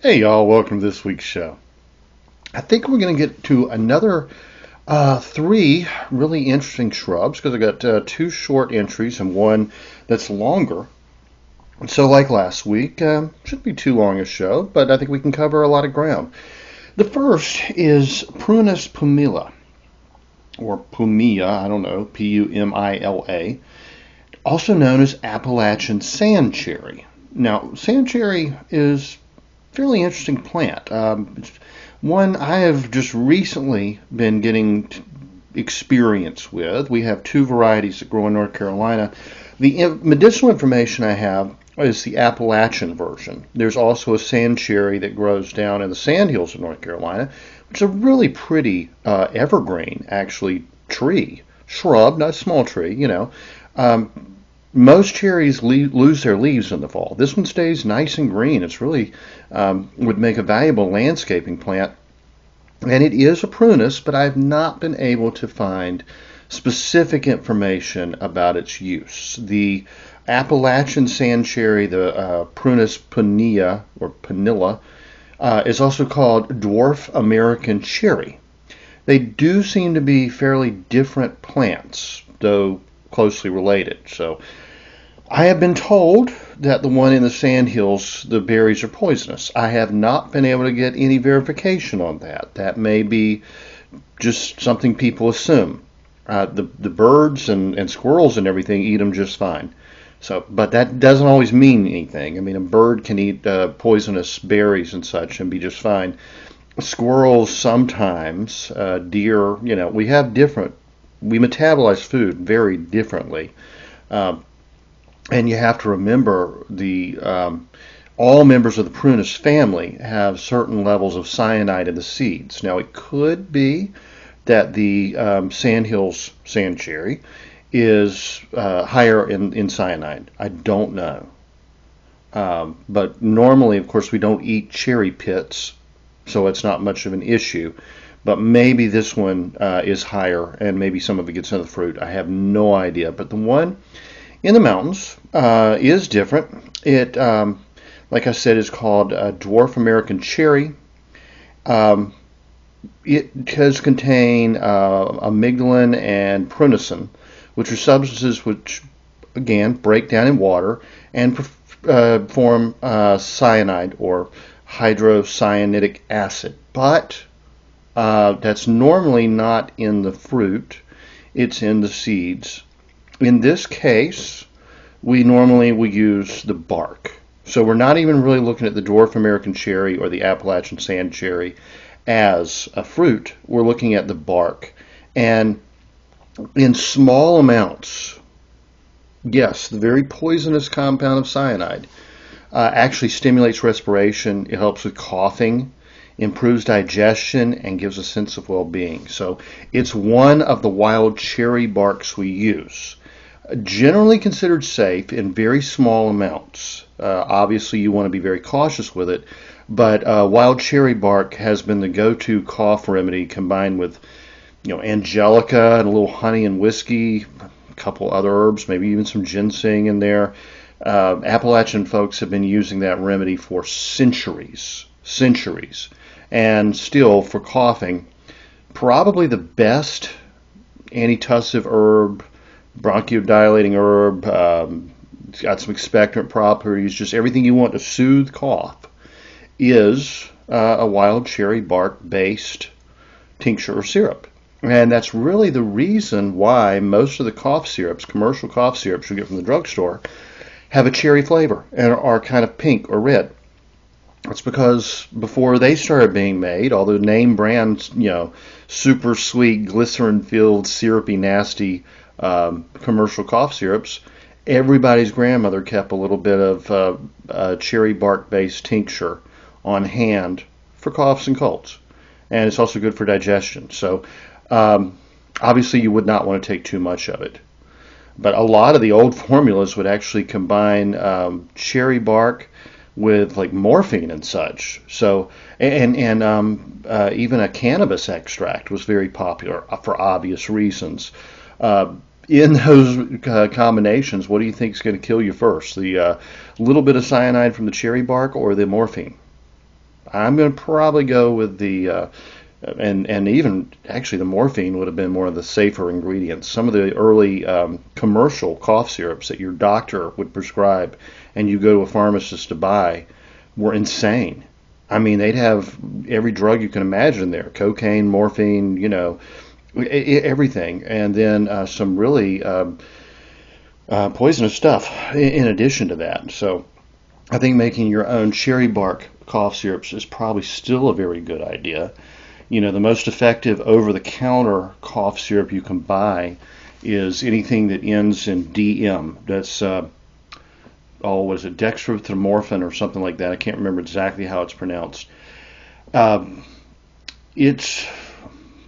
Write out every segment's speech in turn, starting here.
Hey y'all, welcome to this week's show. I think we're going to get to another three really interesting shrubs because I got two short entries and one that's longer. So like last week, shouldn't be too long a show, but I think we can cover a lot of ground. The first is Prunus pumila, or pumila, I don't know, P-U-M-I-L-A, also known as Appalachian Sandcherry. Now, Sandcherry is fairly interesting plant. It's one I have just recently been getting experience with. We have two varieties that grow in North Carolina. The medicinal information I have is the Appalachian version. There's also a sandcherry that grows down in the sandhills of North Carolina, which is a really pretty evergreen, actually, shrub, not a small tree, you know. Most cherries lose their leaves in the fall. This one stays nice and green. It's really would make a valuable landscaping plant. And it is a prunus, but I've not been able to find specific information about its use. The Appalachian sandcherry, the Prunus punilla, or panilla, is also called dwarf American cherry. They do seem to be fairly different plants, though closely related. So I have been told that the one in the sandhills, the berries are poisonous. I have not been able to get any verification on that. That may be just something people assume. The birds and squirrels and everything eat them just fine. So, but that doesn't always mean anything. I mean, a bird can eat poisonous berries and such and be just fine. Squirrels sometimes, deer, you know, we metabolize food very differently. And you have to remember all members of the Prunus family have certain levels of cyanide in the seeds. Now, it could be that the sandhills sandcherry is higher in cyanide. I don't know. But normally, of course, we don't eat cherry pits, so it's not much of an issue. But maybe this one is higher, and maybe some of it gets into the fruit. I have no idea. But the one in the mountains is different. It, like I said, is called dwarf American cherry. It does contain amygdalin and prunicin, which are substances which, again, break down in water and form cyanide or hydrocyanidic acid. But that's normally not in the fruit. It's in the seeds. In this case, we normally will use the bark. So we're not even really looking at the dwarf American cherry or the Appalachian sandcherry as a fruit. We're looking at the bark. And in small amounts, yes, the very poisonous compound of cyanide actually stimulates respiration. It helps with coughing, improves digestion, and gives a sense of well-being. So it's one of the wild cherry barks we use. Generally considered safe in very small amounts. Obviously, you want to be very cautious with it, but wild cherry bark has been the go-to cough remedy, combined with angelica and a little honey and whiskey, a couple other herbs, maybe even some ginseng in there. Appalachian folks have been using that remedy for centuries, and still for coughing, probably the best antitussive herb, bronchodilating herb. It's got some expectorant properties, just everything you want to soothe cough is a wild cherry bark based tincture or syrup. And that's really the reason why most of the cough syrups, commercial cough syrups you get from the drugstore, have a cherry flavor and are kind of pink or red. It's because before they started being made, all the name brands, super sweet, glycerin-filled, syrupy, nasty commercial cough syrups, everybody's grandmother kept a little bit of cherry bark-based tincture on hand for coughs and colds. And it's also good for digestion. So obviously you would not want to take too much of it. But a lot of the old formulas would actually combine cherry bark with like morphine and such. So and even a cannabis extract was very popular for obvious reasons. In those combinations, what do you think is going to kill you first? The little bit of cyanide from the cherry bark or the morphine? I'm going to probably go with the and even actually the morphine would have been one of the safer ingredients. Some of the early commercial cough syrups that your doctor would prescribe and you go to a pharmacist to buy were insane. I mean, they'd have every drug you can imagine there: cocaine, morphine, everything, and then some really poisonous stuff in addition to that. So I think making your own cherry bark cough syrups is probably still a very good idea. The most effective over-the-counter cough syrup you can buy is anything that ends in DM. That's, what is it, dextromorphin or something like that. I can't remember exactly how it's pronounced. It's,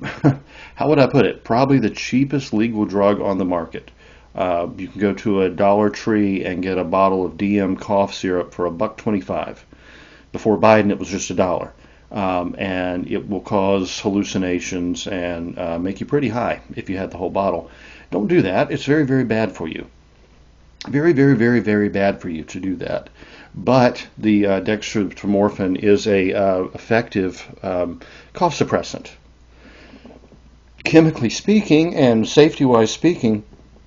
how would I put it, probably the cheapest legal drug on the market. You can go to a Dollar Tree and get a bottle of DM cough syrup for $1.25. Before Biden, it was just $1. And it will cause hallucinations and make you pretty high if you had the whole bottle. Don't do that. It's very, very bad for you. Very, very, very, very bad for you to do that. But the dextromorphin is a effective cough suppressant. Chemically speaking and safety-wise speaking,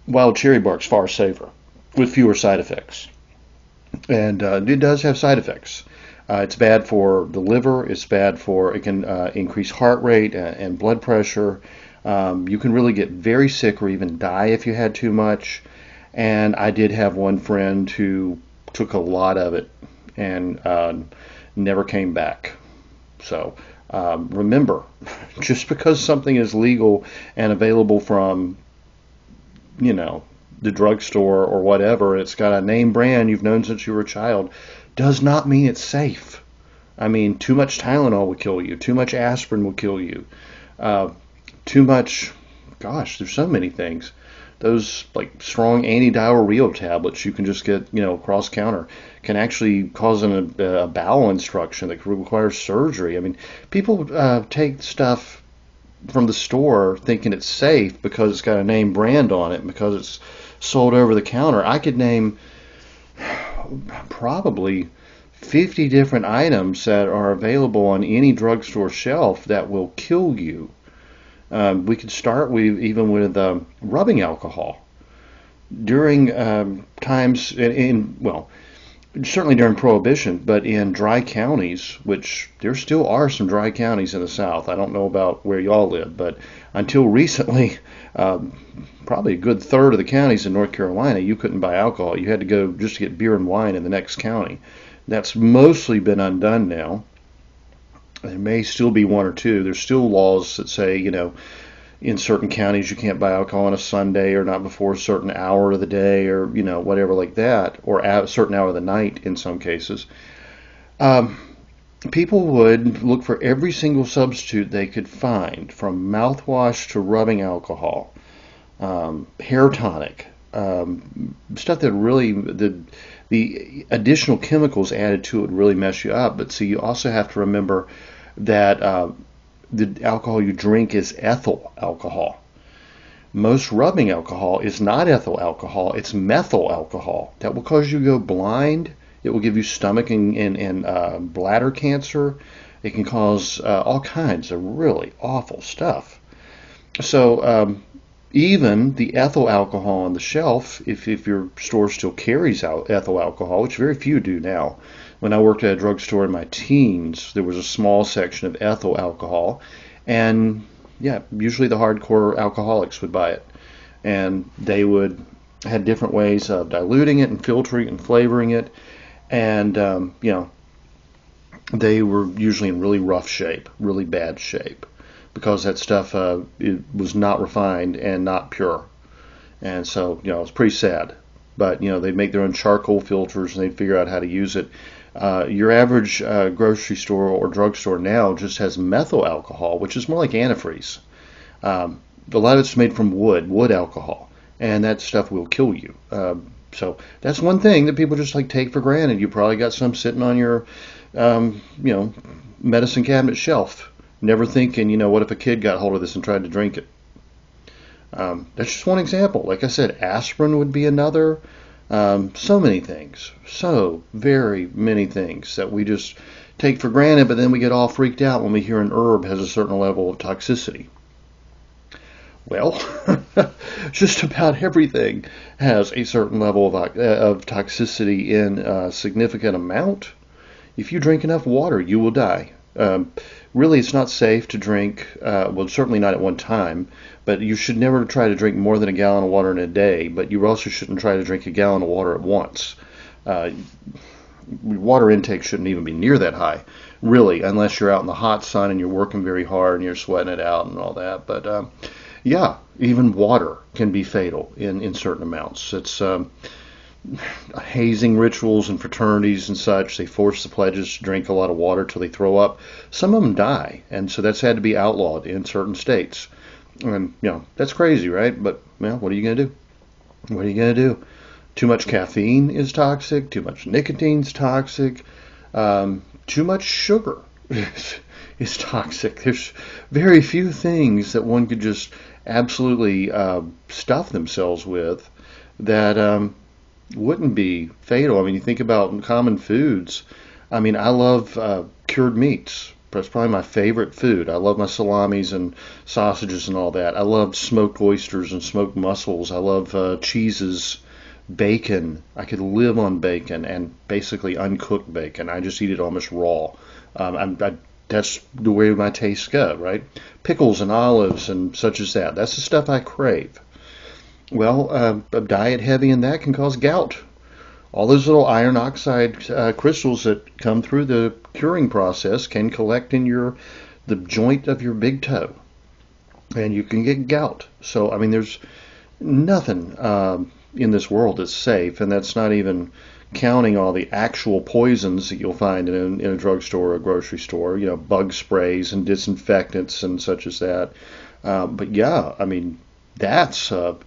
wild cherry bark's far safer with fewer side effects. And it does have side effects. It's bad for the liver. It can increase heart rate and blood pressure. You can really get very sick or even die if you had too much. And I did have one friend who took a lot of it and never came back. So remember, just because something is legal and available from, the drugstore or whatever, and it's got a name brand you've known since you were a child, does not mean it's safe. I mean, too much Tylenol will kill you. Too much aspirin will kill you. Too much, gosh, there's so many things. Those like strong anti-diarrheal tablets you can just get, across counter can actually cause a bowel obstruction that requires surgery. I mean, people take stuff from the store thinking it's safe because it's got a name brand on it and because it's sold over the counter. I could name probably 50 different items that are available on any drugstore shelf that will kill you. We could start with rubbing alcohol. During times, certainly during Prohibition, but in dry counties, which there still are some dry counties in the South. I don't know about where y'all live, but until recently, probably a good third of the counties in North Carolina, you couldn't buy alcohol. You had to go just to get beer and wine in the next county. That's mostly been undone now. There may still be one or two. There's still laws that say, in certain counties you can't buy alcohol on a Sunday or not before a certain hour of the day or, whatever like that, or at a certain hour of the night in some cases. People would look for every single substitute they could find, from mouthwash to rubbing alcohol, hair tonic, stuff that really the additional chemicals added to it would really mess you up. But see, you also have to remember that the alcohol you drink is ethyl alcohol. Most rubbing alcohol is not ethyl alcohol, it's methyl alcohol. That will cause you to go blind. It will give you stomach and bladder cancer. It can cause all kinds of really awful stuff. So even the ethyl alcohol on the shelf, if your store still carries out ethyl alcohol, which very few do now. When I worked at a drugstore in my teens, there was a small section of ethyl alcohol, and yeah, usually the hardcore alcoholics would buy it, and they would had different ways of diluting it and filtering it and flavoring it, and they were usually in really rough shape, really bad shape, because that stuff it was not refined and not pure, and so it's pretty sad. But they'd make their own charcoal filters and they'd figure out how to use it. Your average grocery store or drugstore now just has methyl alcohol, which is more like antifreeze. A lot of it's made from wood alcohol, and that stuff will kill you. So that's one thing that people just take for granted. You probably got some sitting on your, medicine cabinet shelf, never thinking, what if a kid got hold of this and tried to drink it. That's just one example. Like I said, aspirin would be another. So many things, so very many things that we just take for granted, but then we get all freaked out when we hear an herb has a certain level of toxicity. Well, just about everything has a certain level of toxicity in a significant amount. If you drink enough water, you will die. Really, it's not safe to drink, well, certainly not at one time, but you should never try to drink more than a gallon of water in a day, but you also shouldn't try to drink a gallon of water at once. Water intake shouldn't even be near that high, really, unless you're out in the hot sun and you're working very hard and you're sweating it out and all that. But yeah, even water can be fatal in certain amounts. It's hazing rituals and fraternities and such. They force the pledges to drink a lot of water till they throw up. Some of them die, and so that's had to be outlawed in certain states. And that's crazy, right? But what are you going to do? What are you going to do? Too much caffeine is toxic. Too much nicotine is toxic. Too much sugar is toxic. There's very few things that one could just absolutely stuff themselves with that wouldn't be fatal. I mean, you think about common foods. I mean, I love cured meats. That's probably my favorite food. I love my salamis and sausages and all that. I love smoked oysters and smoked mussels. I love cheeses, bacon. I could live on bacon and basically uncooked bacon. I just eat it almost raw. That's the way my tastes go, right? Pickles and olives and such as that. That's the stuff I crave. Well, a diet heavy in that can cause gout. All those little iron oxide crystals that come through the curing process can collect in the joint of your big toe, and you can get gout. So, I mean, there's nothing in this world that's safe, and that's not even counting all the actual poisons that you'll find in a drugstore or a grocery store, bug sprays and disinfectants and such as that. But yeah, I mean, that's a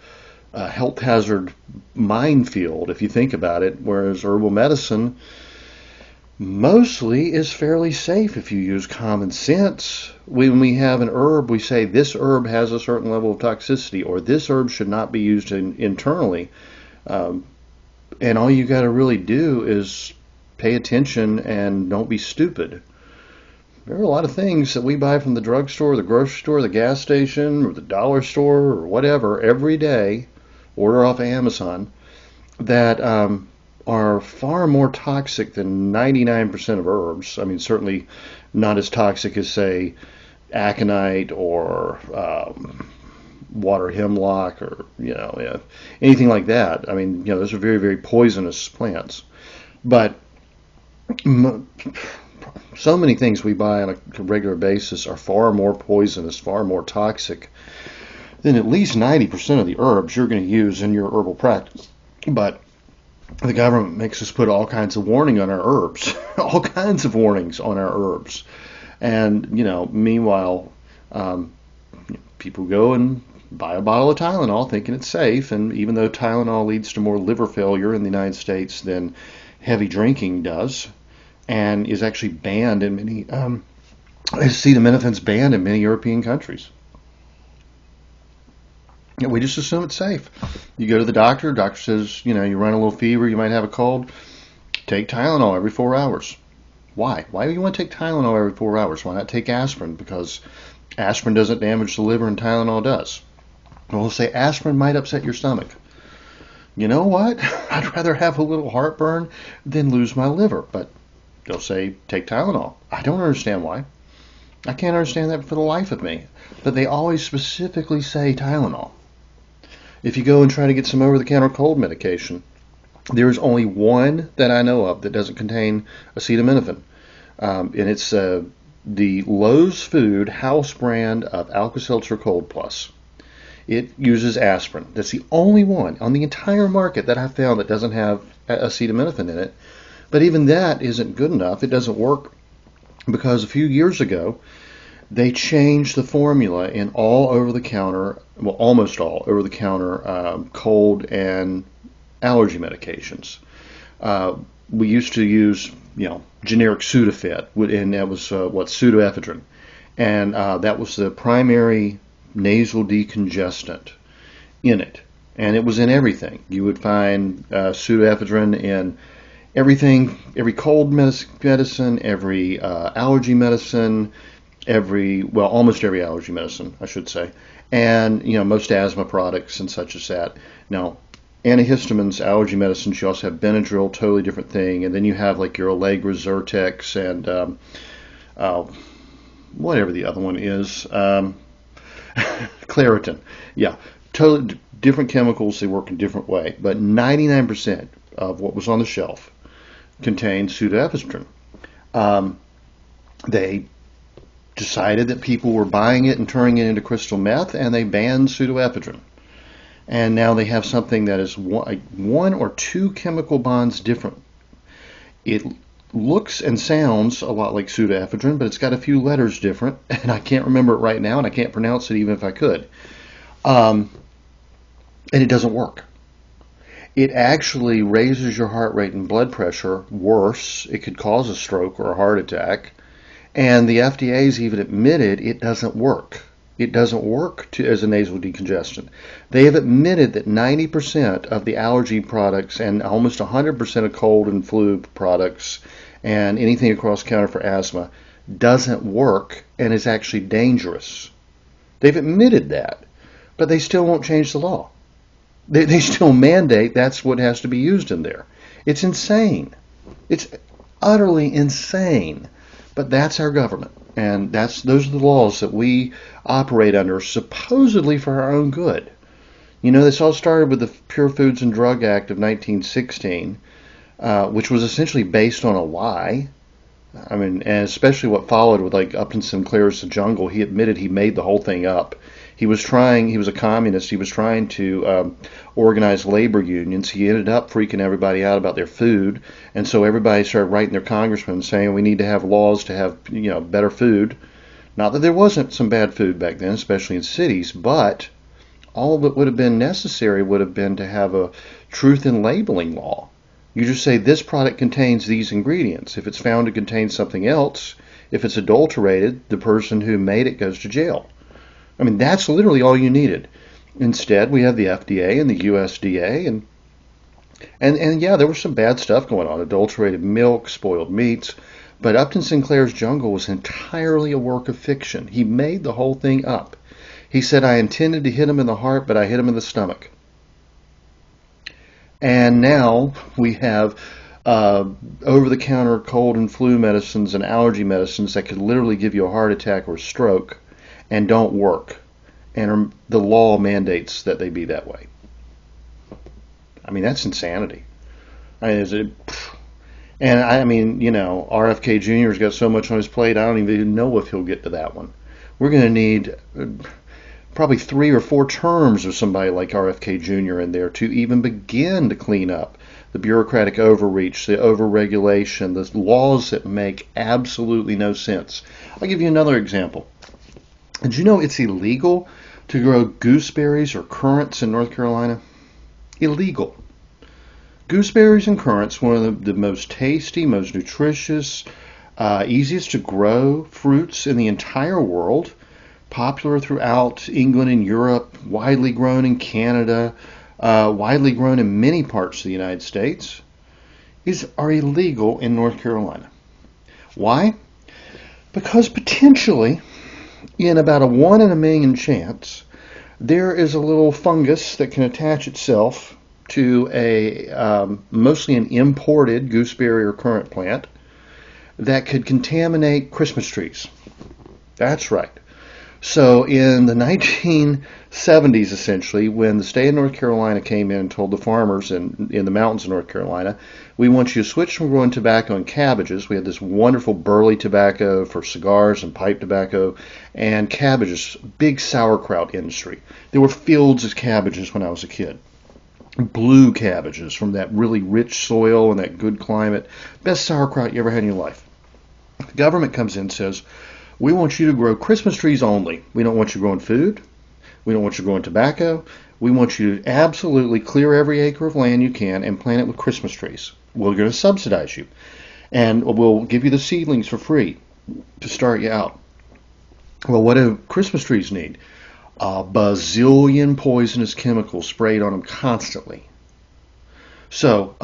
health hazard minefield if you think about it, whereas herbal medicine mostly is fairly safe if you use common sense. When we have an herb, we say this herb has a certain level of toxicity, or this herb should not be used internally. And all you got to really do is pay attention and don't be stupid. There are a lot of things that we buy from the drugstore, the grocery store, the gas station, or the dollar store, or whatever, every day, order off Amazon, that are far more toxic than 99% of herbs. I mean, certainly not as toxic as, say, aconite or water hemlock or, anything like that. I mean, those are very, very poisonous plants. But so many things we buy on a regular basis are far more poisonous, far more toxic than at least 90% of the herbs you're going to use in your herbal practice. But the government makes us put all kinds of warning on our herbs, all kinds of warnings on our herbs. And, meanwhile, people go and buy a bottle of Tylenol thinking it's safe, and even though Tylenol leads to more liver failure in the United States than heavy drinking does, and is actually banned in many, acetaminophen's banned in many European countries. We just assume it's safe. You go to the doctor says, you run a little fever, you might have a cold, take Tylenol every 4 hours. Why? Why do you want to take Tylenol every 4 hours? Why not take aspirin? Because aspirin doesn't damage the liver and Tylenol does. Well, they'll say aspirin might upset your stomach. You know what? I'd rather have a little heartburn than lose my liver. But they'll say take Tylenol. I don't understand why. I can't understand that for the life of me. But they always specifically say Tylenol. If you go and try to get some over-the-counter cold medication, there's only one that I know of that doesn't contain acetaminophen, and it's the Lowe's Food house brand of Alka-Seltzer Cold Plus. It uses aspirin. That's the only one on the entire market that I found that doesn't have acetaminophen in it. But even that isn't good enough. It doesn't work because a few years ago, they changed the formula in all over-the-counter, well, almost all over-the-counter cold and allergy medications. We used to use, generic Sudafed, and that was pseudoephedrine, and that was the primary nasal decongestant in it, and it was in everything. You would find pseudoephedrine in everything, every cold medicine, every allergy medicine. Almost every allergy medicine, I should say, and most asthma products and such as that. Now, antihistamines, allergy medicines, you also have Benadryl, totally different thing, and then you have like your Allegra, Zyrtex, and whatever the other one is, Claritin. Yeah, totally different chemicals. They work a different way, but 99% of what was on the shelf contained pseudoephedrine. They decided that people were buying it and turning it into crystal meth, and they banned pseudoephedrine. And now they have something that is one or two chemical bonds different. It looks and sounds a lot like pseudoephedrine, but it's got a few letters different, and I can't remember it right now, and I can't pronounce it even if I could. And it doesn't work. It actually raises your heart rate and blood pressure worse. It could cause a stroke or a heart attack. And the FDA's even admitted it doesn't work. It doesn't work as a nasal decongestant. They have admitted that 90% of the allergy products and almost 100% of cold and flu products and anything across counter for asthma doesn't work and is actually dangerous. They've admitted that, but they still won't change the law. They still mandate that's what has to be used in there. It's insane. It's utterly insane. But that's our government, and those are the laws that we operate under, supposedly for our own good. This all started with the Pure Foods and Drug Act of 1916, which was essentially based on a lie. And especially what followed with like Upton Sinclair's The Jungle. He admitted he made the whole thing up. He was a communist. He was trying to organize labor unions. He ended up freaking everybody out about their food. And so everybody started writing their congressmen saying we need to have laws to have, better food. Not that there wasn't some bad food back then, especially in cities, but all that would have been necessary would have been to have a truth in labeling law. You just say this product contains these ingredients. If it's found to contain something else, if it's adulterated, the person who made it goes to jail. That's literally all you needed. Instead, we have the FDA and the USDA, and yeah, there was some bad stuff going on, adulterated milk, spoiled meats, but Upton Sinclair's Jungle was entirely a work of fiction. He made the whole thing up. He said, I intended to hit him in the heart, but I hit him in the stomach. And now we have over-the-counter cold and flu medicines and allergy medicines that could literally give you a heart attack or stroke and don't work. And the law mandates that they be that way. That's insanity. RFK Jr.'s got so much on his plate, I don't even know if he'll get to that one. We're going to need probably 3 or 4 terms of somebody like RFK Jr. in there to even begin to clean up the bureaucratic overreach, the overregulation, the laws that make absolutely no sense. I'll give you another example. Did you know it's illegal to grow gooseberries or currants in North Carolina? Illegal. Gooseberries and currants, one of the most tasty, most nutritious, easiest to grow fruits in the entire world, popular throughout England and Europe, widely grown in Canada, widely grown in many parts of the United States, are illegal in North Carolina. Why? Because potentially, in about a 1 in a million chance, there is a little fungus that can attach itself to mostly an imported gooseberry or currant plant that could contaminate Christmas trees. That's right. So in the 1970s, essentially, when the state of North Carolina came in and told the farmers in the mountains of North Carolina, we want you to switch from growing tobacco and cabbages. We had this wonderful burley tobacco for cigars and pipe tobacco, and cabbages, big sauerkraut industry. There were fields of cabbages when I was a kid. Blue cabbages from that really rich soil and that good climate. Best sauerkraut you ever had in your life. The government comes in and says, we want you to grow Christmas trees only. We don't want you growing food. We don't want you growing tobacco. We want you to absolutely clear every acre of land you can and plant it with Christmas trees. We're going to subsidize you. And we'll give you the seedlings for free to start you out. Well, what do Christmas trees need? A bazillion poisonous chemicals sprayed on them constantly. So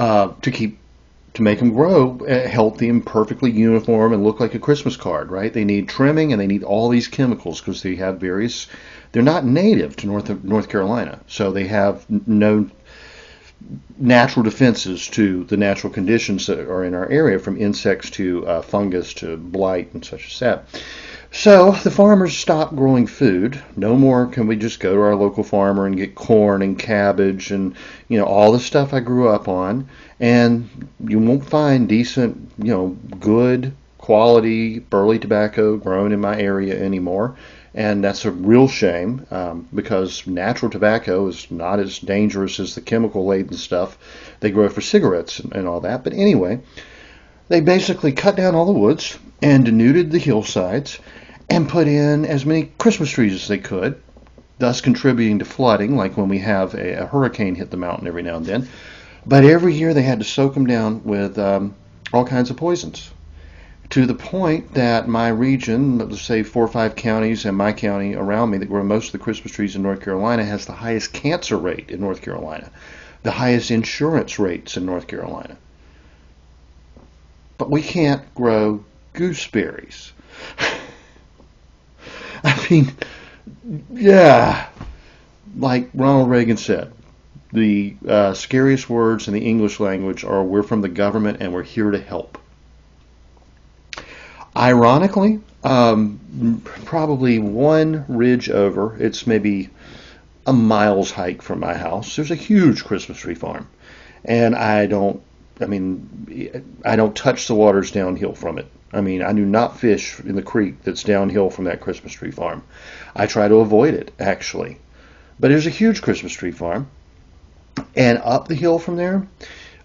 to make them grow healthy and perfectly uniform and look like a Christmas card, right? They need trimming and they need all these chemicals because they have they're not native to North Carolina, so they have no natural defenses to the natural conditions that are in our area, from insects to fungus to blight and such as that. So the farmers stopped growing food. No more can we just go to our local farmer and get corn and cabbage and all the stuff I grew up on. And you won't find decent, good quality burley tobacco grown in my area anymore. And that's a real shame because natural tobacco is not as dangerous as the chemical-laden stuff they grow for cigarettes and all that. But anyway, they basically cut down all the woods and denuded the hillsides and put in as many Christmas trees as they could, thus contributing to flooding, like when we have a hurricane hit the mountain every now and then. But every year they had to soak them down with all kinds of poisons, to the point that my region, let's say 4 or 5 counties and my county around me that grow most of the Christmas trees in North Carolina, has the highest cancer rate in North Carolina, the highest insurance rates in North Carolina. But we can't grow gooseberries. I mean, yeah, like Ronald Reagan said, the scariest words in the English language are, we're from the government and we're here to help. Ironically, probably one ridge over, it's maybe a mile's hike from my house, there's a huge Christmas tree farm. And I don't touch the waters downhill from it. I do not fish in the creek that's downhill from that Christmas tree farm. I try to avoid it, actually. But there's a huge Christmas tree farm. And up the hill from there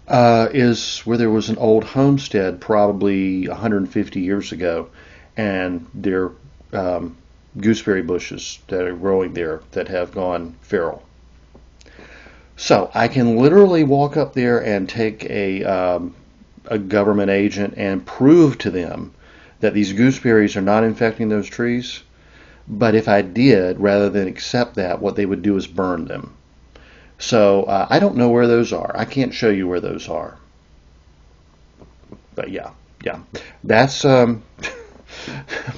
is where there was an old homestead probably 150 years ago. And there are gooseberry bushes that are growing there that have gone feral. So I can literally walk up there and take a government agent and prove to them that these gooseberries are not infecting those trees. But if I did, rather than accept that, what they would do is burn them. So I don't know where those are. I can't show you where those are. But yeah, that's but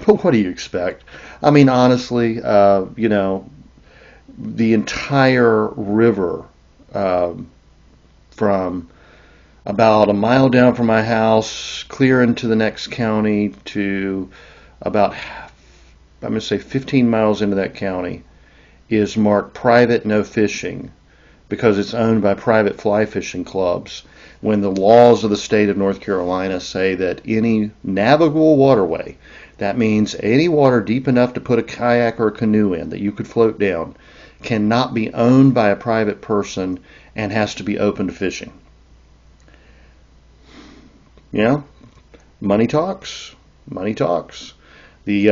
what do you expect? Honestly, the entire river from about a mile down from my house, clear into the next county, to about, I'm going to say 15 miles into that county, is marked private, no fishing, because it's owned by private fly fishing clubs, when the laws of the state of North Carolina say that any navigable waterway, that means any water deep enough to put a kayak or a canoe in that you could float down, cannot be owned by a private person and has to be open to fishing. Money talks. The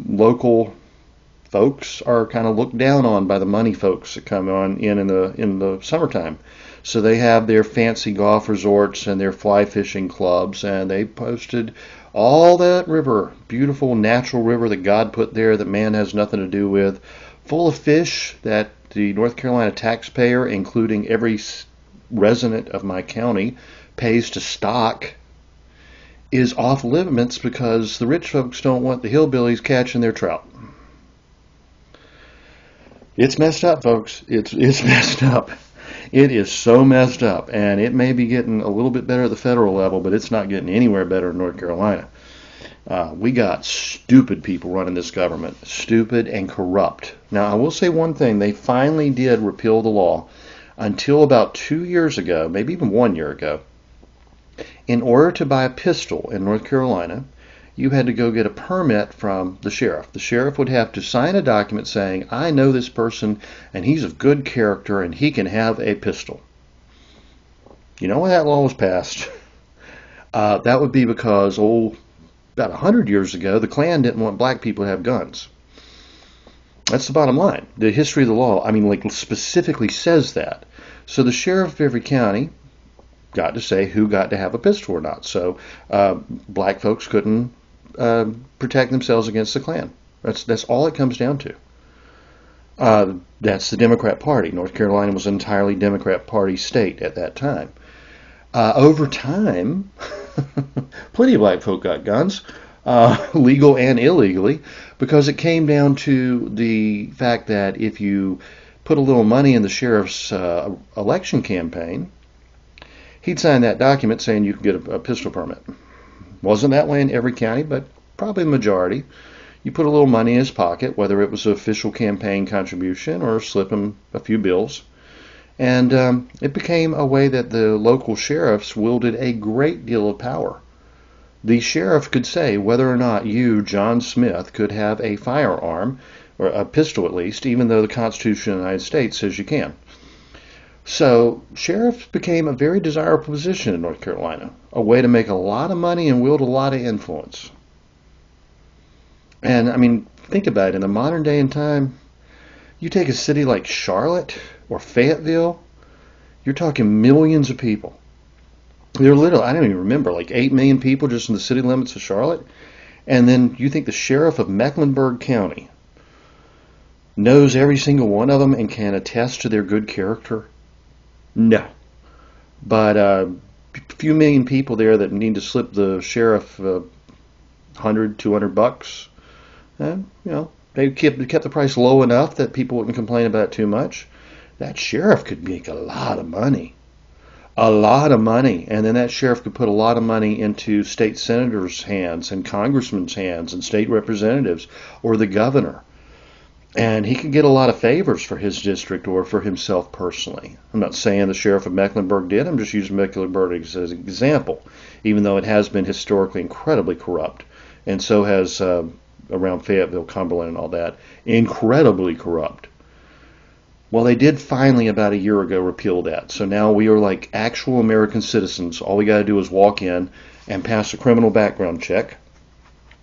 local folks are kind of looked down on by the money folks that come on in the summertime. So they have their fancy golf resorts and their fly fishing clubs, and they posted all that river, beautiful natural river that God put there that man has nothing to do with, full of fish that the North Carolina taxpayer, including every resident of my county, pays to stock, is off limits because the rich folks don't want the hillbillies catching their trout. It's messed up, folks. It's messed up. It is so messed up, and it may be getting a little bit better at the federal level, but it's not getting anywhere better in North Carolina. We got stupid people running this government, stupid and corrupt. Now, I will say one thing. They finally did repeal the law. Until about 2 years ago, maybe even 1 year ago, in order to buy a pistol in North Carolina, you had to go get a permit from the sheriff. The sheriff would have to sign a document saying, I know this person and he's of good character and he can have a pistol. You know when that law was passed? That would be because, about 100 years ago, the Klan didn't want black people to have guns. That's the bottom line. The history of the law, specifically says that. So the sheriff of every county got to say who got to have a pistol or not. So black folks couldn't protect themselves against the Klan. That's all it comes down to. That's the Democrat Party. North Carolina was an entirely Democrat Party state at that time. Over time, plenty of black folk got guns, legal and illegally, because it came down to the fact that if you put a little money in the sheriff's election campaign, he'd sign that document saying you could get a pistol permit. Wasn't that way in every county, but probably the majority. You put a little money in his pocket, whether it was an official campaign contribution or slip him a few bills. And it became a way that the local sheriffs wielded a great deal of power. The sheriff could say whether or not you, John Smith, could have a firearm, or a pistol at least, even though the Constitution of the United States says you can. So sheriffs became a very desirable position in North Carolina, a way to make a lot of money and wield a lot of influence. And think about it, in the modern day and time, you take a city like Charlotte or Fayetteville, you're talking millions of people. They're literally, I don't even remember, like 8 million people just in the city limits of Charlotte. And then you think the sheriff of Mecklenburg County knows every single one of them and can attest to their good character? No. But a few million people there that need to slip the sheriff $100, $200, they kept the price low enough that people wouldn't complain about it too much. That sheriff could make a lot of money. A lot of money. And then that sheriff could put a lot of money into state senators' hands and congressmen's hands and state representatives or the governor. And he could get a lot of favors for his district or for himself personally. I'm not saying the sheriff of Mecklenburg did. I'm just using Mecklenburg as an example, even though it has been historically incredibly corrupt. And so has around Fayetteville, Cumberland, and all that. Incredibly corrupt. Well, they did finally, about a year ago, repeal that. So now we are like actual American citizens. All we got to do is walk in and pass a criminal background check,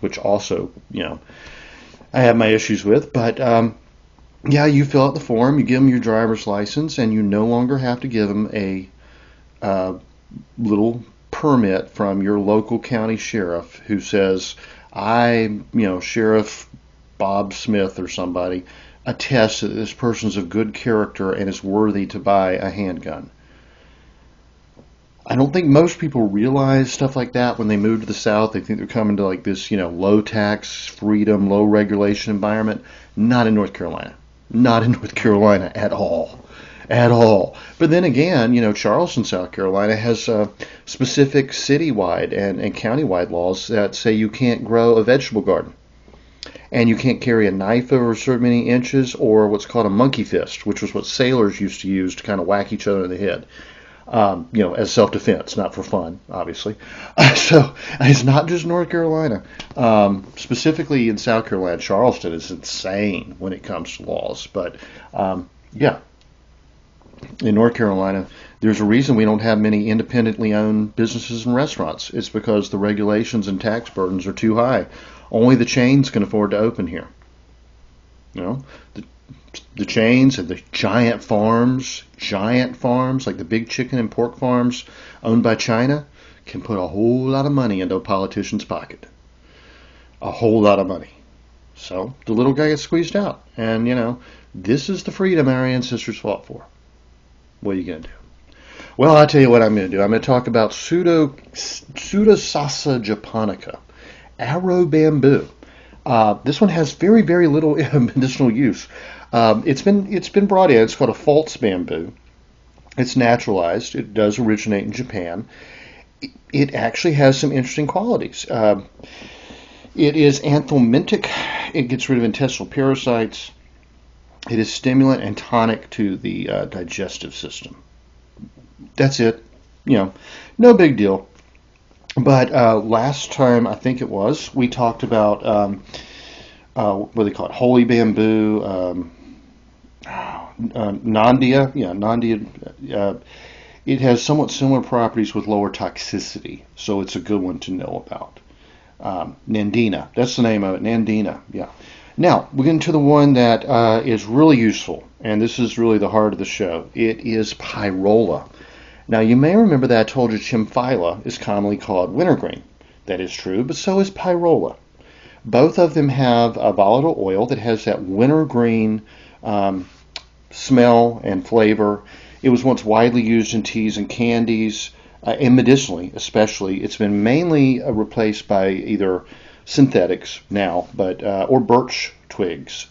which also, I have my issues with. But, you fill out the form, you give them your driver's license, and you no longer have to give them a little permit from your local county sheriff who says, Sheriff Bob Smith or somebody, attest that this person's of good character and is worthy to buy a handgun. I don't think most people realize stuff like that when they move to the South. They think they're coming to like this, low tax, freedom, low regulation environment. Not in North Carolina. Not in North Carolina at all. At all. But then again, Charleston, South Carolina has specific citywide and countywide laws that say you can't grow a vegetable garden. And you can't carry a knife over so many inches or what's called a monkey fist, which was what sailors used to use to kind of whack each other in the head, as self-defense, not for fun, obviously. So it's not just North Carolina. Specifically in South Carolina, Charleston is insane when it comes to laws. But, in North Carolina, there's a reason we don't have many independently owned businesses and restaurants. It's because the regulations and tax burdens are too high. Only the chains can afford to open here. You know, the chains and the giant farms like the big chicken and pork farms owned by China can put a whole lot of money into a politician's pocket. A whole lot of money. So the little guy gets squeezed out. And, this is the freedom our ancestors fought for. What are you going to do? Well, I'll tell you what I'm going to do. I'm going to talk about Pseudosasa japonica, arrow bamboo. This one has very, very little medicinal use. It's been brought in. It's called a false bamboo. It's naturalized. It does originate in Japan. It actually has some interesting qualities. It is anthelmintic. It gets rid of intestinal parasites. It is stimulant and tonic to the digestive system. That's it. No big deal. But last time, I think it was, we talked about what do they call it? Holy bamboo, Nandia. Yeah, Nandia. It has somewhat similar properties with lower toxicity, so it's a good one to know about. Nandina, that's the name of it, Nandina, yeah. Now, we get into the one that is really useful, and this is really the heart of the show. It is Pyrola. Now, you may remember that I told you Chimphyla is commonly called wintergreen. That is true, but so is Pyrola. Both of them have a volatile oil that has that wintergreen smell and flavor. It was once widely used in teas and candies, and medicinally especially. It's been mainly replaced by either synthetics now, or birch twigs.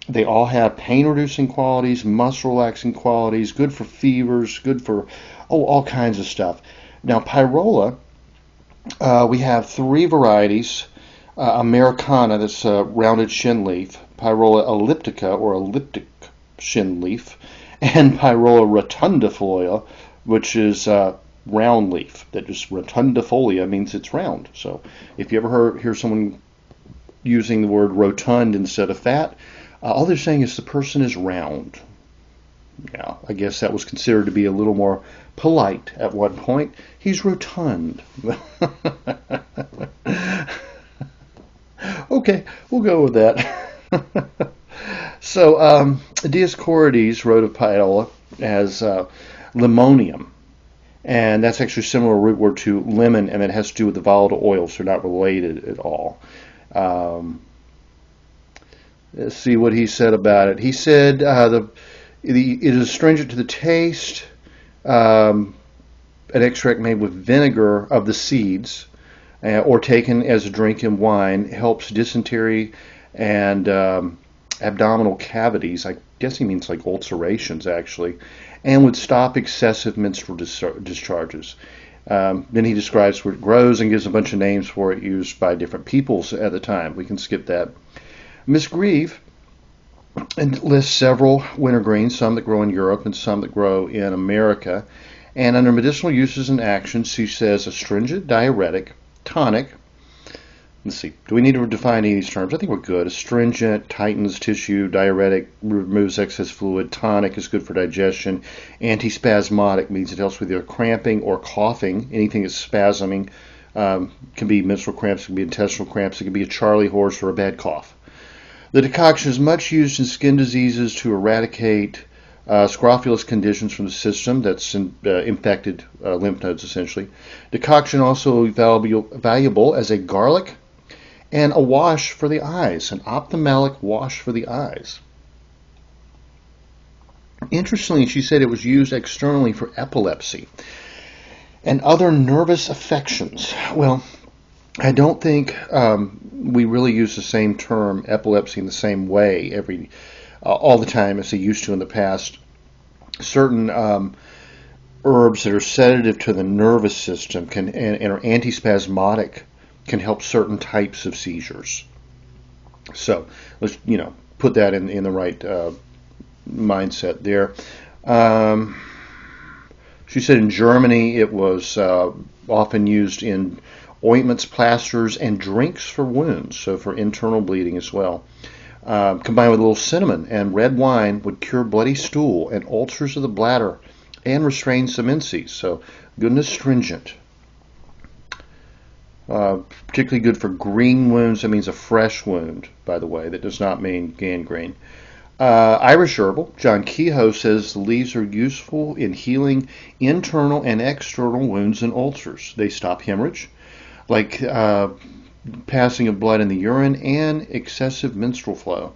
They all have pain-reducing qualities, muscle-relaxing qualities, good for fevers, good for all kinds of stuff. Now, Pyrola, we have 3 varieties. Americana, that's a rounded shin leaf, Pyrola elliptica, or elliptic shin leaf, and Pyrola rotundifolia, which is round leaf. That just rotundifolia means it's round. So if you ever hear someone using the word rotund instead of fat, all they're saying is the person is round. Yeah, I guess that was considered to be a little more polite at one point. He's rotund. Okay, we'll go with that. So, Dioscorides wrote of Pyrola as limonium. And that's actually a similar root word to lemon, and it has to do with the volatile oils. They're not related at all. Let's see what he said about it. He said it is astringent to the taste. An extract made with vinegar of the seeds or taken as a drink in wine helps dysentery and abdominal cavities. I guess he means like ulcerations, actually, and would stop excessive menstrual discharges. Then he describes where it grows and gives a bunch of names for it used by different peoples at the time. We can skip that. Miss Grieve lists several wintergreens, some that grow in Europe and some that grow in America. And under medicinal uses and actions, she says astringent, diuretic, tonic. Let's see, do we need to define any of these terms? I think we're good. Astringent tightens tissue, diuretic removes excess fluid, tonic is good for digestion, antispasmodic means it helps with either cramping or coughing. Anything that's spasming can be menstrual cramps, can be intestinal cramps, it can be a charley horse or a bad cough. The decoction is much used in skin diseases to eradicate scrofulous conditions from the system, that's infected lymph nodes essentially. Decoction also valuable as a garlic and a wash for the eyes, an ophthalmic wash for the eyes. Interestingly, she said it was used externally for epilepsy and other nervous affections. Well, I don't think we really use the same term epilepsy in the same way all the time as they used to in the past. Certain herbs that are sedative to the nervous system and are antispasmodic can help certain types of seizures. So let's put that in the right mindset there. She said in Germany it was often used in ointments, plasters, and drinks for wounds, so for internal bleeding as well. Combined with a little cinnamon and red wine would cure bloody stool and ulcers of the bladder and restrain some menses, so good and astringent. Particularly good for green wounds. That means a fresh wound, by the way. That does not mean gangrene. Irish herbal. John Kehoe says the leaves are useful in healing internal and external wounds and ulcers. They stop hemorrhage, like passing of blood in the urine and excessive menstrual flow.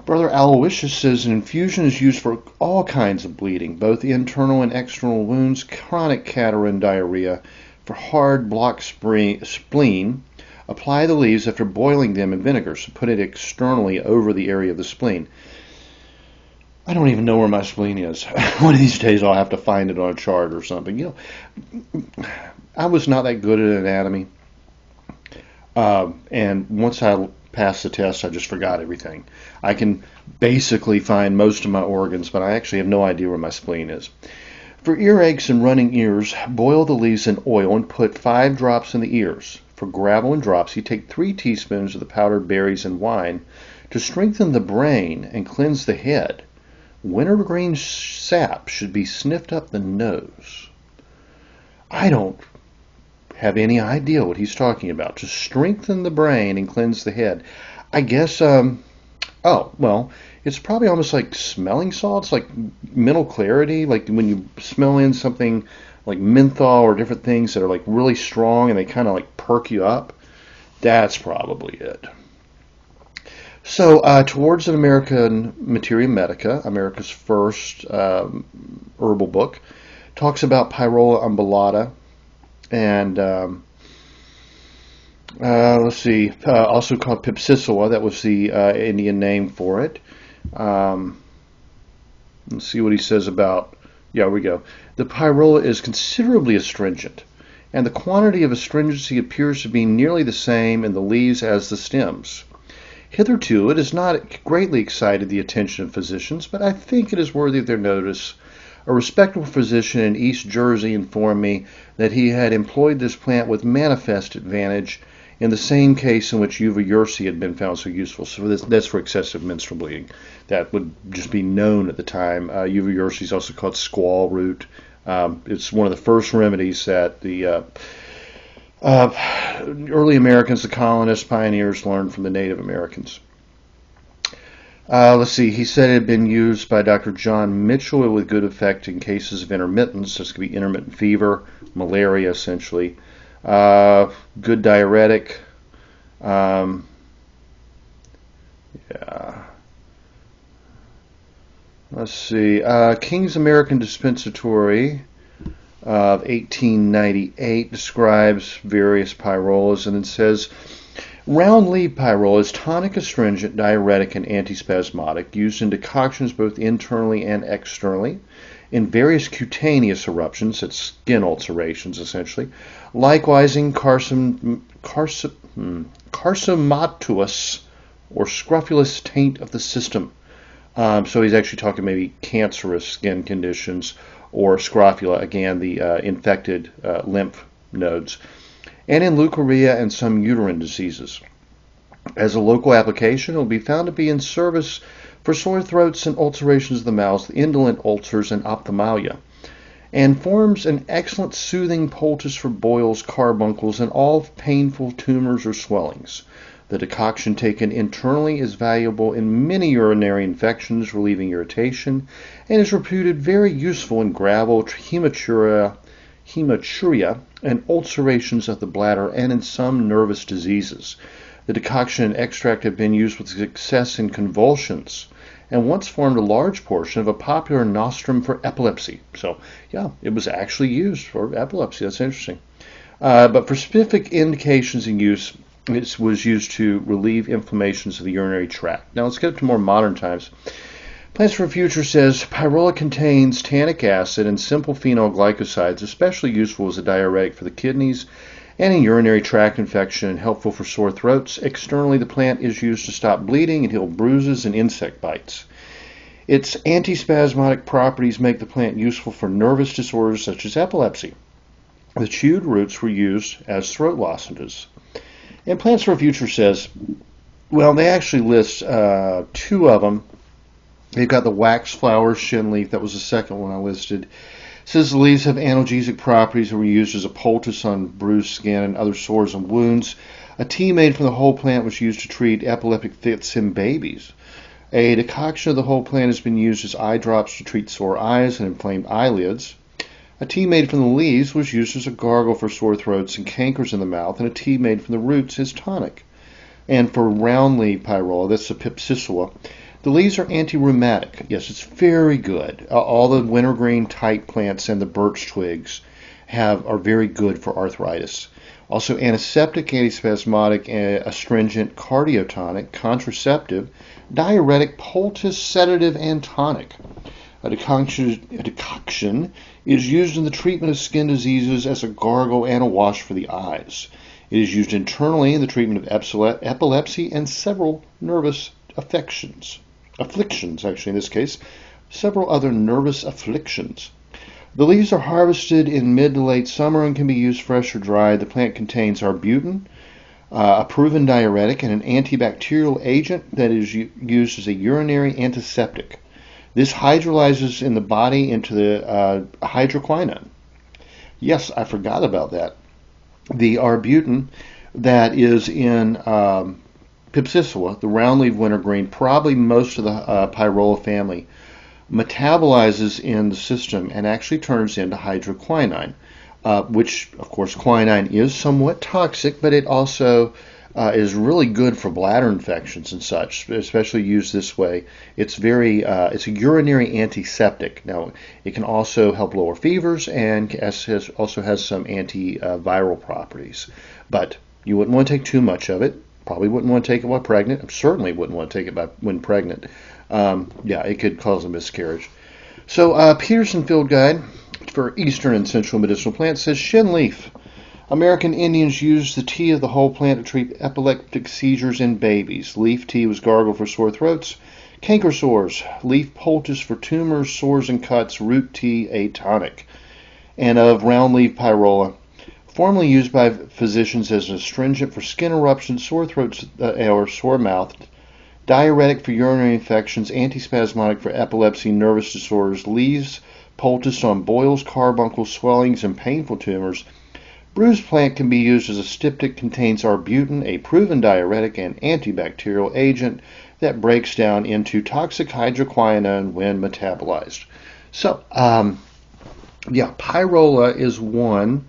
Brother Aloysius says an infusion is used for all kinds of bleeding, both internal and external wounds, chronic catarrh and diarrhea, for hard blocked spleen. Apply the leaves after boiling them in vinegar, so put it externally over the area of the spleen. I don't even know where my spleen is. One of these days I'll have to find it on a chart or something. I was not that good at anatomy. And once I passed the test, I just forgot everything. I can basically find most of my organs, but I actually have no idea where my spleen is. For earaches and running ears, boil the leaves in oil and put 5 drops in the ears. For gravel and dropsy, take 3 teaspoons of the powdered berries and wine to strengthen the brain and cleanse the head. Wintergreen sap should be sniffed up the nose. I don't have any idea what he's talking about. To strengthen the brain and cleanse the head. I guess, it's probably almost like smelling salts, like mental clarity, like when you smell in something like menthol or different things that are like really strong and they kind of like perk you up. That's probably it. So, Towards an American Materia Medica, America's first herbal book, talks about Pyrola umbellata and also called Pipsissola. That was the Indian name for it. Let's see what he says about. Yeah, we go. The pyrola is considerably astringent, and the quantity of astringency appears to be nearly the same in the leaves as the stems. Hitherto, it has not greatly excited the attention of physicians, but I think it is worthy of their notice. A respectable physician in East Jersey informed me that he had employed this plant with manifest advantage in the same case in which uva ursi had been found so useful. So that's for excessive menstrual bleeding. That would just be known at the time. Uva ursi is also called squaw root. It's one of the first remedies that the early Americans, the colonists, pioneers, learned from the Native Americans. He said it had been used by Dr. John Mitchell with good effect in cases of intermittence. This could be intermittent fever, malaria, essentially. Good diuretic. King's American Dispensatory of 1898 describes various pyrolas, and it says, round leaf pyrola is tonic, astringent, diuretic, and antispasmodic, used in decoctions both internally and externally, in various cutaneous eruptions, that's skin ulcerations essentially, likewise in carcinomatous or scrofulous taint of the system. So he's actually talking maybe cancerous skin conditions, or scrofula, again, the infected lymph nodes, and in leukorrhea and some uterine diseases. As a local application, it will be found to be in service for sore throats and ulcerations of the mouth, indolent ulcers, and ophthalmia, and forms an excellent soothing poultice for boils, carbuncles, and all painful tumors or swellings. The decoction taken internally is valuable in many urinary infections, relieving irritation, and is reputed very useful in gravel, hematuria, and ulcerations of the bladder, and in some nervous diseases. The decoction and extract have been used with success in convulsions, and once formed a large portion of a popular nostrum for epilepsy. So, yeah, it was actually used for epilepsy. That's interesting. But for specific indications and use, it was used to relieve inflammations of the urinary tract. Now let's get up to more modern times. Plants for the Future says, pyrola contains tannic acid and simple phenol glycosides, especially useful as a diuretic for the kidneys and in urinary tract infection, and helpful for sore throats. Externally, the plant is used to stop bleeding and heal bruises and insect bites. Its antispasmodic properties make the plant useful for nervous disorders such as epilepsy. The chewed roots were used as throat lozenges. And Plants for the Future says, well, they actually list 2 of them. They've got the wax flower shin leaf. That was the second one I listed. says the leaves have analgesic properties and were used as a poultice on bruised skin and other sores and wounds. A tea made from the whole plant was used to treat epileptic fits in babies. A decoction of the whole plant has been used as eye drops to treat sore eyes and inflamed eyelids. A tea made from the leaves was used as a gargle for sore throats and cankers in the mouth, and a tea made from the roots is tonic. And for round leaf pyrola, that's the Pipsissola, the leaves are anti-rheumatic. Yes, it's very good. All the wintergreen type plants and the birch twigs are very good for arthritis. Also antiseptic, antispasmodic, astringent, cardiotonic, contraceptive, diuretic, poultice, sedative, and tonic. A decoction is used in the treatment of skin diseases as a gargle and a wash for the eyes. It is used internally in the treatment of epilepsy and several nervous afflictions, in this case, several other nervous afflictions. The leaves are harvested in mid to late summer and can be used fresh or dried. The plant contains arbutin, a proven diuretic, and an antibacterial agent that is used as a urinary antiseptic. This hydrolyzes in the body into the hydroquinone. Yes, I forgot about that. The arbutin that is in Pipsissola, the roundleaf wintergreen, probably most of the pyrola family, metabolizes in the system and actually turns into hydroquinone, which, of course, quinine is somewhat toxic, but it also is really good for bladder infections and such, especially used this way. It's a urinary antiseptic. Now, it can also help lower fevers and also has some antiviral properties. But you wouldn't want to take too much of it. Probably wouldn't want to take it while pregnant. I certainly wouldn't want to take it when pregnant. It could cause a miscarriage. So Peterson Field Guide for Eastern and Central Medicinal Plants says shin leaf. American Indians used the tea of the whole plant to treat epileptic seizures in babies. Leaf tea was gargled for sore throats, canker sores. Leaf poultice for tumors, sores, and cuts. Root tea, a tonic. And of roundleaf pyrola, formerly used by physicians as an astringent for skin eruptions, sore throats, or sore mouth. Diuretic for urinary infections, antispasmodic for epilepsy, nervous disorders, leaves poulticed on boils, carbuncles, swellings, and painful tumors. Bruised plant can be used as a styptic, contains arbutin, a proven diuretic and antibacterial agent that breaks down into toxic hydroquinone when metabolized. So, pyrola is one,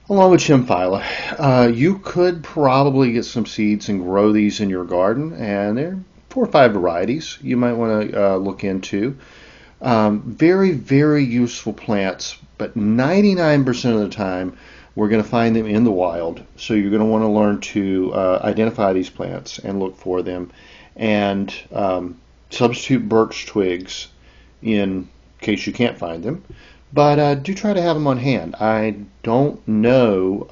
along with chimphyla. You could probably get some seeds and grow these in your garden, and there are 4 or 5 varieties you might want to look into. Very, very useful plants, but 99% of the time we're going to find them in the wild. So you're going to want to learn to identify these plants and look for them, and substitute birch twigs in case you can't find them. But do try to have them on hand. I don't know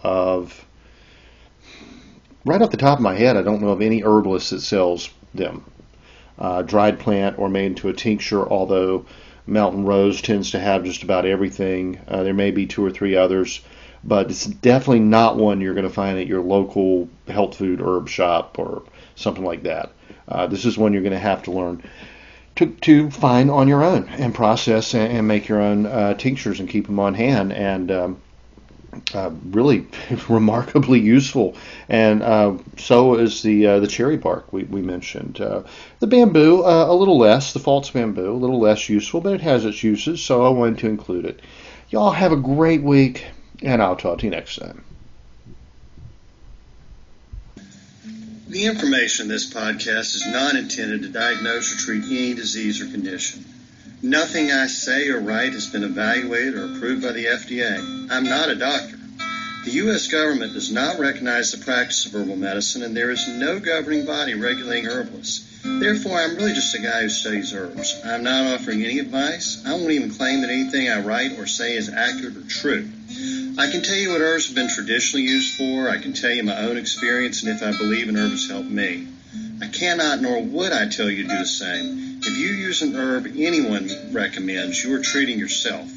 right off the top of my head, I don't know of any herbalist that sells them. Dried plant or made into a tincture, although Mountain Rose tends to have just about everything. There may be 2 or 3 others, but it's definitely not one you're going to find at your local health food herb shop or something like that. This is one you're going to have to learn to find on your own and process and make your own tinctures and keep them on hand, and really remarkably useful. And so is the cherry bark we mentioned. The bamboo, a little less, the false bamboo, a little less useful, but it has its uses, so I wanted to include it. Y'all have a great week, and I'll talk to you next time. The information in this podcast is not intended to diagnose or treat any disease or condition. Nothing I say or write has been evaluated or approved by the FDA. I'm not a doctor. The U.S. government does not recognize the practice of herbal medicine, and there is no governing body regulating herbalists. Therefore, I'm really just a guy who studies herbs. I'm not offering any advice. I won't even claim that anything I write or say is accurate or true. I can tell you what herbs have been traditionally used for. I can tell you my own experience and if I believe an herb has helped me. I cannot nor would I tell you to do the same. If you use an herb anyone recommends, you are treating yourself.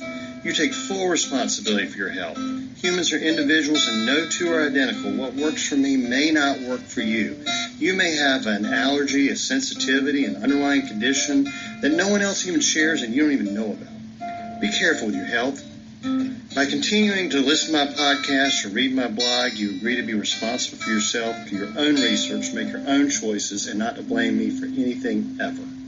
You take full responsibility for your health. Humans are individuals and no two are identical. What works for me may not work for you. You may have an allergy, a sensitivity, an underlying condition that no one else even shares and you don't even know about. Be careful with your health. By continuing to listen to my podcast or read my blog, you agree to be responsible for yourself, do your own research, make your own choices, and not to blame me for anything ever.